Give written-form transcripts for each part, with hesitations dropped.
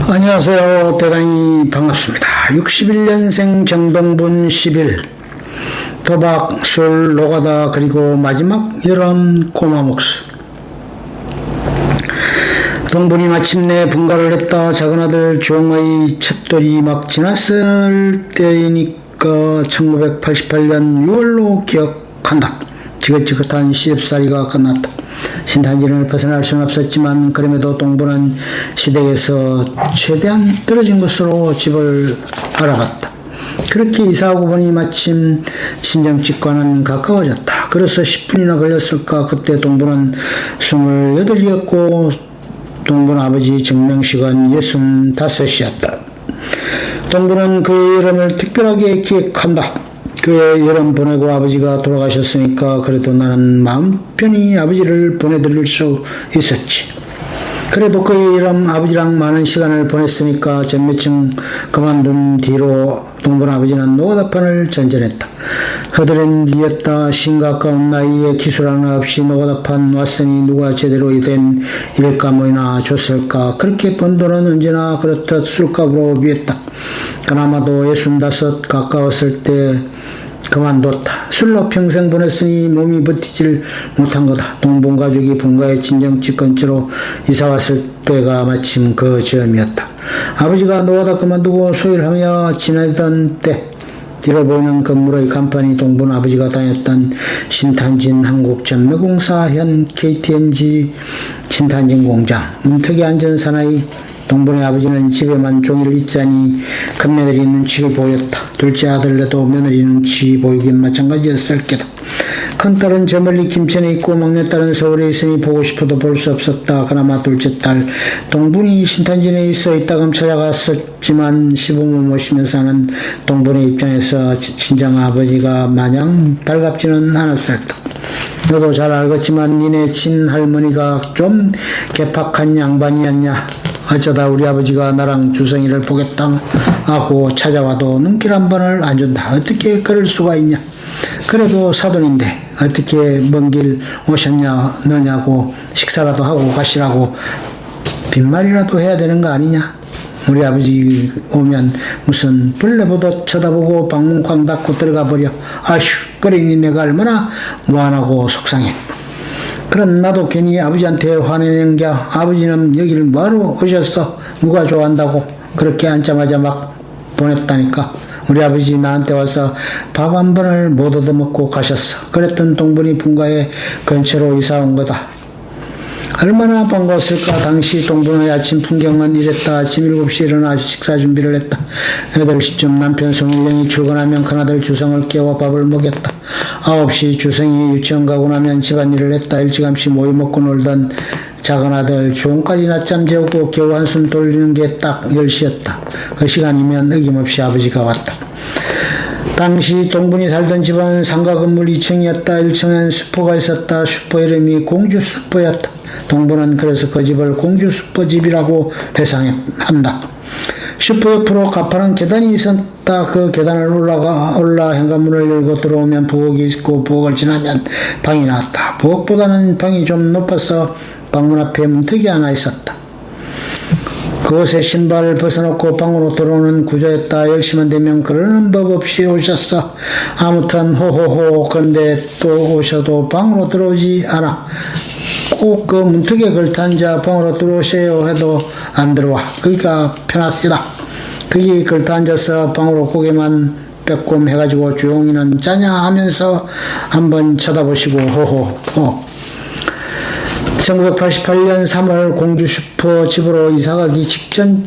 안녕하세요. 대단히 반갑습니다. 61년생 정동분 10일 도박, 술, 노가다, 그리고 마지막 여름 꼬마목수. 동분이 마침내 분가를 했다. 작은아들 종의 찻돌이 막 지났을 때이니까 1988년 6월로 기억한다. 지긋지긋한 시집살이가 끝났다. 신탄진을 벗어날 수는 없었지만 그럼에도 동분은 시댁에서 최대한 떨어진 곳으로 집을 알아봤다. 그렇게 이사하고 보니 마침 친정집과는 가까워졌다. 그래서 10분이나 걸렸을까. 그때 동분은 28이었고 동분 아버지 증명식은 65이었다. 동분은 그 여름을 특별하게 기억한다. 그 여름 보내고 아버지가 돌아가셨으니까 그래도 나는 마음 편히 아버지를 보내드릴 수 있었지. 그래도 그 여름 아버지랑 많은 시간을 보냈으니까 전매층 그만둔 뒤로 동분 아버지는 노가다판을 전전했다. 허드렛 일이었다. 심가까운 나이에 기술 하나 없이 노가다판 왔으니 누가 제대로 된 일감이나 줬을까. 그렇게 번 돈은 언제나 그렇듯 술값으로 비했다. 그나마도 65 가까웠을 때 그만뒀다. 술로 평생 보냈으니 몸이 버티질 못한 거다. 동분 가족이 본가의 친정집 근처로 이사왔을 때가 마침 그 즈음이었다. 아버지가 노가다 그만두고 소일하며 지내던 때 뒤로 보이는 건물의 간판이 동분 아버지가 다녔던 신탄진 한국전매공사 현 KTNG 신탄진 공장. 문턱에 앉은 사나이 동분의 아버지는 집에만 종일 있자니 큰며느리 눈치가 보였다. 둘째 아들네도 며느리 눈치 보이긴 마찬가지였을 게다. 큰딸은 저 멀리 김천에 있고 막내딸은 서울에 있으니 보고 싶어도 볼 수 없었다. 그나마 둘째 딸 동분이 신탄진에 있어 이따금 찾아갔었지만 시부모 모시면서 하는 동분의 입장에서 친정아버지가 마냥 달갑지는 않았을다. 너도 잘 알겠지만 니네 친할머니가 좀 개팍한 양반이었냐. 어쩌다 우리 아버지가 나랑 주성이를 보겠다 하고 찾아와도 눈길 한 번을 안 준다. 어떻게 그럴 수가 있냐. 그래도 사돈인데 어떻게 먼 길 오셨냐 너냐고 식사라도 하고 가시라고 빈말이라도 해야 되는 거 아니냐. 우리 아버지 오면 무슨 벌레보다 쳐다보고 방문 쾅 닫고 들어가 버려. 아휴 그러니 내가 얼마나 무안하고 속상해. 그럼 나도 괜히 아버지한테 화내는 게 아버지는 여기를 뭐하러 오셨어? 누가 좋아한다고 그렇게 앉자마자 막 보냈다니까. 우리 아버지 나한테 와서 밥 한 번을 못 얻어먹고 가셨어. 그랬던 동분이 분가에 근처로 이사 온 거다. 얼마나 반가웠을까. 당시 동분의 아침 풍경은 이랬다. 아침 7시에 일어나 식사 준비를 했다. 8시쯤 남편 송일령이 출근하면 큰아들 주성을 깨워 밥을 먹였다. 9시 주성이 유치원 가고 나면 집안일을 했다. 일찌감치 모이 먹고 놀던 작은아들 주홍까지 낮잠 재우고 겨우 한숨 돌리는 게 딱 10시였다. 그 시간이면 어김없이 아버지가 왔다. 당시 동분이 살던 집은 상가 건물 2층이었다. 1층엔 슈퍼가 있었다. 슈퍼 이름이 공주슈퍼였다. 동분은 그래서 그 집을 공주슈퍼집이라고 회상한다. 슈퍼 옆으로 가파른 계단이 있었다. 그 계단을 올라 현관문을 열고 들어오면 부엌이 있고 부엌을 지나면 방이 나왔다. 부엌보다는 방이 좀 높아서 방문 앞에 문턱이 하나 있었다. 그곳에 신발을 벗어놓고 방으로 들어오는 구조였다. 10시만 되면 그러는 법 없이 오셨어. 아무튼 호호호. 근데 또 오셔도 방으로 들어오지 않아. 꼭 그 문턱에 걸터앉아 방으로 들어오세요 해도 안 들어와. 그러니까 편합시다. 거기 걸터앉아서 방으로 고개만 빼꼼 해가지고 주용이는 짜냐 하면서 한번 쳐다보시고 호호호. 1988년 3월 공주 슈퍼 집으로 이사가기 직전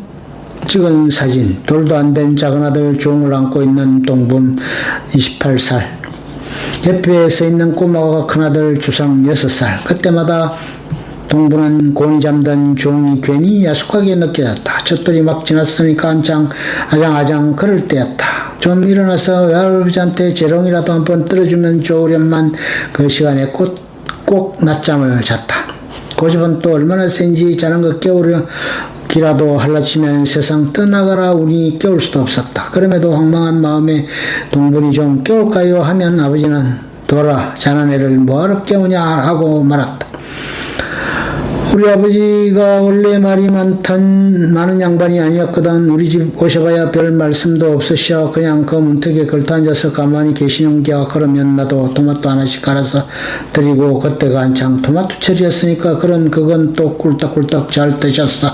찍은 사진. 돌도 안 된 작은아들 종을 안고 있는 동분 28살. 옆에 서 있는 꼬마가 큰아들 주성 6살. 그때마다 동분은 곤히 잠든 종이 괜히 야속하게 느껴졌다. 젖돌이 막 지났으니까 한창 아장아장 그럴 때였다. 좀 일어나서 외할아버지한테 재롱이라도 한번 떨어주면 좋으련만 그 시간에 꼭 낮잠을 잤다. 고집은 또 얼마나 센지 자는 거 깨우기라도 할라치면 세상 떠나가라 우리 깨울 수도 없었다. 그럼에도 황망한 마음에 동분이 좀 깨울까요 하면 아버지는 돌아 자는 애를 뭐하러 깨우냐 하고 말았다. 우리 아버지가 원래 말이 많은 양반이 아니었거든. 우리 집 오셔봐야 별 말씀도 없으셔. 그냥 그 문턱에 걸터 앉아서 가만히 계시는겨. 그러면 나도 토마토 하나씩 갈아서 드리고, 그때가 한창 토마토철이었으니까 그건 또 꿀떡꿀떡 잘 드셨어.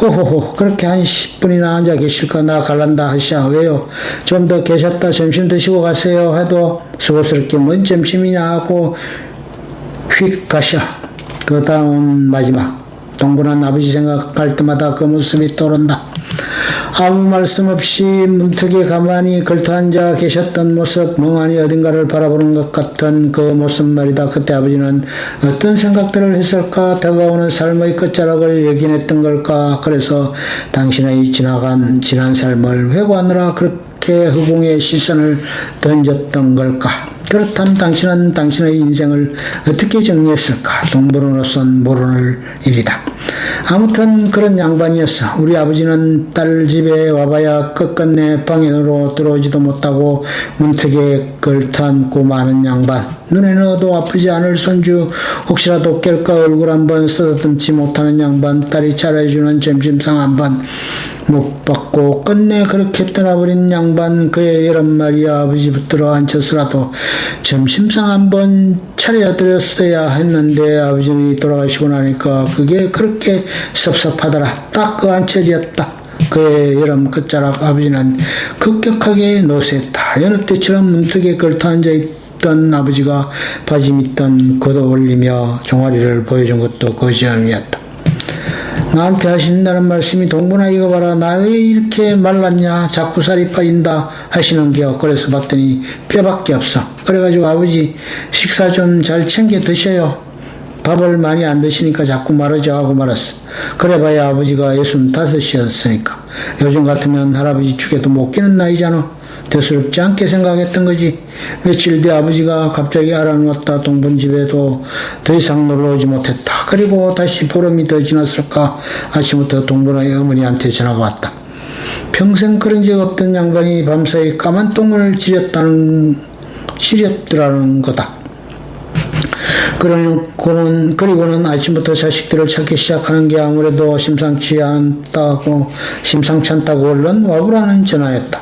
호호호, 그렇게 한 10분이나 앉아 계실까? 나 갈란다 하셔. 왜요? 좀 더 계셨다 점심 드시고 가세요 해도 수고스럽게 뭔 점심이냐 하고 휙 가셔. 그 다음 마지막 동분한 아버지 생각할 때마다 그 모습이 떠오른다. 아무 말씀 없이 문턱에 가만히 걸터앉아 계셨던 모습, 멍하니 어딘가를 바라보는 것 같은 그 모습 말이다. 그때 아버지는 어떤 생각들을 했을까? 다가오는 삶의 끝자락을 예견했던 걸까? 그래서 당신의 지난 삶을 회고하느라 그렇게 허공에 시선을 던졌던 걸까? 그렇다면 당신은 당신의 인생을 어떻게 정리했을까? 동물원으로선 모르는 일이다. 아무튼 그런 양반이었어. 우리 아버지는 딸 집에 와봐야 끝끝내 방으로 들어오지도 못하고 문턱에 걸터앉고 마는 양반. 눈에 넣어도 아프지 않을 손주, 혹시라도 깰까 얼굴 한번 쓰다듬지 못하는 양반. 딸이 차려주는 점심상 한번 못 받고 끝내 그렇게 떠나버린 양반. 그의 이런 말이야. 아버지 붙들어 앉혀서라도 점심상 한번 차려드렸어야 했는데 아버지는 돌아가시고 나니까 그게 그렇게 섭섭하더라. 딱 그 한철이었다. 그의 여름 끝자락. 아버지는 급격하게 노쇠했다. 여느 때처럼 문턱에 걸터 앉아있던 아버지가 바지 밑단 걷어 올리며 종아리를 보여준 것도 그 점이었다. 나한테 하신다는 말씀이 동분아 이거 봐라. 나 왜 이렇게 말랐냐. 자꾸 살이 빠진다 하시는겨. 그래서 봤더니 뼈밖에 없어. 그래가지고 아버지 식사 좀 잘 챙겨 드셔요. 밥을 많이 안 드시니까 자꾸 마르죠 하고 말았어. 그래봐야 아버지가 65이었으니까. 요즘 같으면 할아버지 축에도 못 끼는 나이잖아. 대수롭지 않게 생각했던 거지. 며칠 뒤 아버지가 갑자기 알아놓았다. 동분집에도 더 이상 놀러오지 못했다. 그리고 다시 보름이 더 지났을까? 아침부터 동분의 어머니한테 전화가 왔다. 평생 그런 적 없던 양반이 밤사이 까만 똥을 지렸더라는 거다. 그리고는 아침부터 자식들을 찾기 시작하는 게 아무래도 심상치 않다고 얼른 와보라는 전화였다.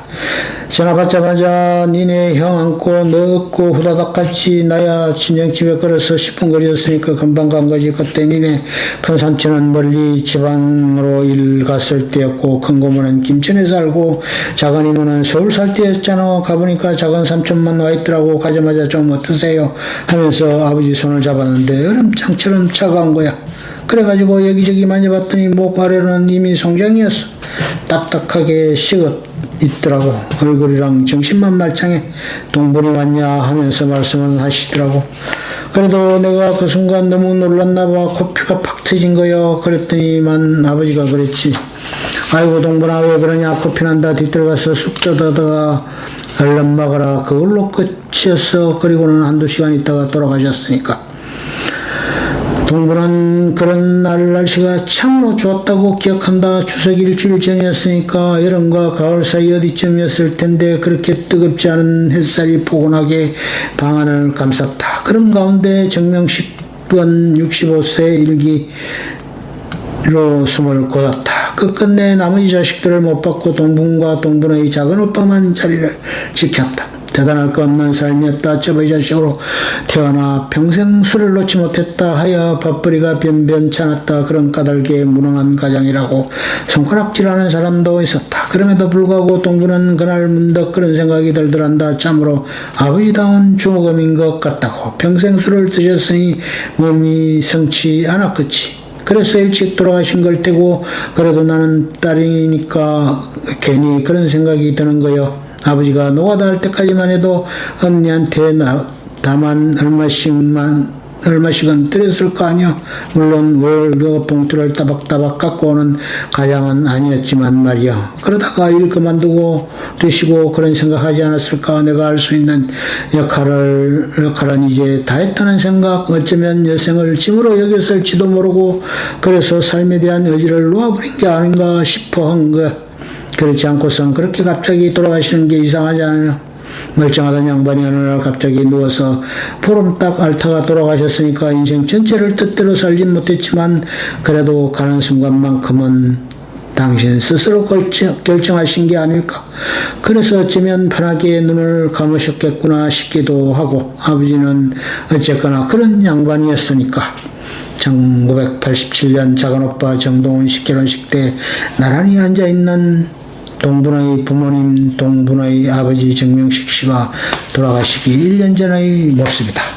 전화 받자마자 니네 형 안고 너 없고 후다닥 같이 나야 친정집에 걸어서 10분 거리였으니까 금방 간 거지. 그때 니네 큰삼촌은 멀리 지방으로 일 갔을 때였고 큰 고모는 김천에 살고 작은 이모는 서울 살 때였잖아. 가보니까 작은 삼촌만 와 있더라고. 가자마자 좀 어떠세요 하면서 아버지 손을 잡았는데 얼음장처럼 차가운 거야. 그래가지고 여기저기 만져봤더니 목 아래로는 이미 송장이었어. 딱딱하게 식어 있더라고. 얼굴이랑 정신만 말짱해. 동분이 왔냐 하면서 말씀을 하시더라고. 그래도 내가 그 순간 너무 놀랐나봐. 코피가 팍 터진 거요. 그랬더니만 아버지가 그랬지. 아이고 동분아 왜 그러냐. 코피 난다. 뒤들어가서 쑥 떠다가 얼른 먹어라. 그걸로 끝이었어. 그리고는 한두 시간 있다가 돌아가셨으니까. 동분은 그런 날씨가 참으로 좋았다고 기억한다. 추석 일주일 전이었으니까 여름과 가을 사이 어디쯤이었을 텐데 그렇게 뜨겁지 않은 햇살이 포근하게 방안을 감쌌다. 그런 가운데 정명식은 65세 일기로 숨을 거뒀다. 끝끝내 나머지 자식들을 못 받고 동분과 동분의 작은 오빠만 자리를 지켰다. 대단할 것 없는 삶이었다. 저의 자식으로 태어나 평생 술을 놓지 못했다 하여 밥벌이가 변변찮았다. 그런 까닭에 무능한 가장이라고 손가락질하는 사람도 있었다. 그럼에도 불구하고 동분은 그날 문득 그런 생각이 들더란다. 참으로 아버지다운 주먹음인 것 같다고. 평생 술을 드셨으니 몸이 성치 않았겠지. 그래서 일찍 돌아가신 걸 테고 그래도 나는 딸이니까 괜히 그런 생각이 드는 거요. 아버지가 노가다 할 때까지만 해도 언니한테 다만 얼마씩은 드렸을 거 아니요. 물론 월급 봉투를 따박따박 갖고 오는 가장은 아니었지만 말이야. 그러다가 일 그만두고 드시고 그런 생각하지 않았을까. 내가 할 수 있는 역할은 이제 다 했다는 생각. 어쩌면 여생을 짐으로 여겼을지도 모르고 그래서 삶에 대한 의지를 놓아버린 게 아닌가 싶어 한 것. 그렇지 않고선 그렇게 갑자기 돌아가시는 게 이상하지 않아요. 멀쩡하던 양반이 어느 날 갑자기 누워서 보름딱 앓다가 돌아가셨으니까 인생 전체를 뜻대로 살진 못했지만 그래도 가는 순간만큼은 당신 스스로 결정하신 게 아닐까. 그래서 어쩌면 편하게 눈을 감으셨겠구나 싶기도 하고, 아버지는 어쨌거나 그런 양반이었으니까 1987년 작은오빠 정동훈 씨 결혼식 때 나란히 앉아있는 동분의 부모님, 동분의 아버지 정명식 씨가 돌아가시기 1년 전의 모습이다.